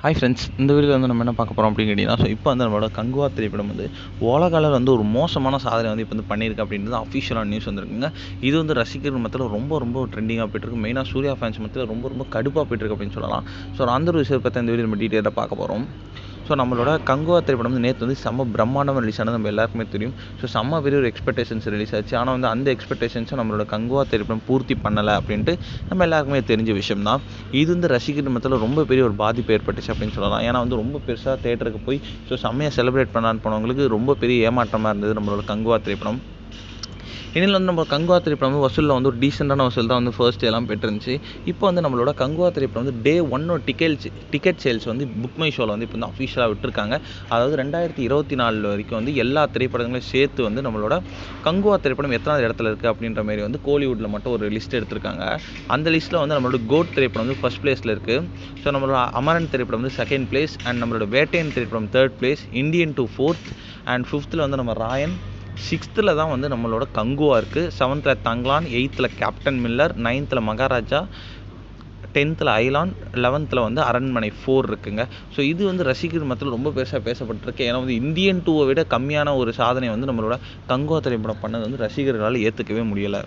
Hi friends, இந்த வீடியோவில் வந்து நம்ம என்ன பார்க்க போகிறோம் அப்படின்னு கேட்டிங்கன்னா, இப்போ வந்து நம்மளோட கங்குவா திரைப்படம் வந்து உலகளவில் வந்து ஒரு மோசமான சாதனை வந்து இப்போ வந்து பண்ணியிருக்கு அப்படின்றது அஃபிஷியலான நியூஸ் வந்துருக்குங்க. இது வந்து ரசிகர்கள் மத்தியில் ரொம்ப ட்ரெண்டிங்காக போயிட்டுருக்கு. மெயினாக சூர்யா ஃபேன்ஸ் மத்தியில் ரொம்ப கடுப்பாக போயிட்டுருக்கு அப்படின்னு சொல்லலாம். ஸோ அந்த ஒரு விஷயத்தை பற்றி இந்த வீடியோ நம்ம டீட்டெயிலாக பார்க்க போகிறோம். ஸோ நம்மளோட கங்குவா திரைப்படம் வந்து நேற்று வந்து செம்ம பிரம்மாண்டமாக ரிலீஸ் ஆனது நம்ம எல்லாருக்குமே தெரியும். ஸோ செம்ம பெரிய ஒரு எக்ஸ்பெக்டேஷன்ஸ் ரிலீஸ் ஆச்சு. ஆனால் வந்து அந்த எக்ஸ்பெக்டேஷன்ஸை நம்மளோட கங்குவா திரைப்படம் பூர்த்தி பண்ணலை அப்படின்ட்டு நம்ம எல்லாருக்குமே தெரிஞ்ச விஷயம் தான். இது வந்து ரசிகர்கள் மத்தியில் ரொம்ப பெரிய ஒரு பாதிப்பு ஏற்பட்டுச்சு அப்படின்னு சொல்லலாம். ஏன்னா வந்து ரொம்ப பெருசாக தேட்டருக்கு போய் செம்மையாக செலிப்ரேட் பண்ணலான்னு போனவங்களுக்கு ரொம்ப பெரிய ஏமாற்றமாக இருந்தது நம்மளோட கங்குவா திரைப்படம். இதில் வந்து நம்ம கங்குவா திரைப்படம் வந்து வசூலில் வந்து ஒரு டீசெண்டான வசூல் தான் வந்து ஃபர்ஸ்ட் எல்லாம் பெற்றிருந்துச்சு. இப்போ வந்து நம்மளோட கங்குவா திரைப்படம் வந்து டே 1 டிக்கெட் சேல்ஸ் வந்து புக் மை ஷோவில் வந்து இப்போ வந்து அஃபிஷியலாக விட்டுருக்காங்க. அதாவது 2024 வரைக்கும் வந்து எல்லா திரைப்படங்களையும் சேர்த்து வந்து நம்மளோட கங்குவா திரைப்படம் எத்தனாவது இடத்துல இருக்குது அப்படின்ற மாதிரி வந்து கோலிவுட்டில் மட்டும் ஒரு லிஸ்ட் எடுத்திருக்காங்க. அந்த லிஸ்ட்டில் வந்து நம்மளோட கோட் திரைப்படம் வந்து ஃபர்ஸ்ட் பிளேஸில் இருக்குது. ஸோ நம்மளோட அமரன் திரைப்படம் வந்து செகண்ட் பிளேஸ், அண்ட் நம்மளோட வேட்டையன் திரைப்படம் third place, Indian 2 4th, and 5th வந்து நம்ம ராயன், 6th தான் வந்து நம்மளோட கங்குவா இருக்குது, 7th தங்லான், 8th captain Miller, 9th Maharaja, 10th ஐலான், 11th வந்து அரண்மனை 4 இருக்குங்க. ஸோ இது வந்து ரசிகர் மத்தியில் ரொம்ப பெருசாக பேசப்பட்டிருக்கு. ஏன்னா வந்து இந்தியன் 2 விட கம்மியான ஒரு சாதனை வந்து நம்மளோட கங்குவா திரைப்படம் பண்ணது வந்து ரசிகர்களால் ஏற்றுக்கவே முடியலை.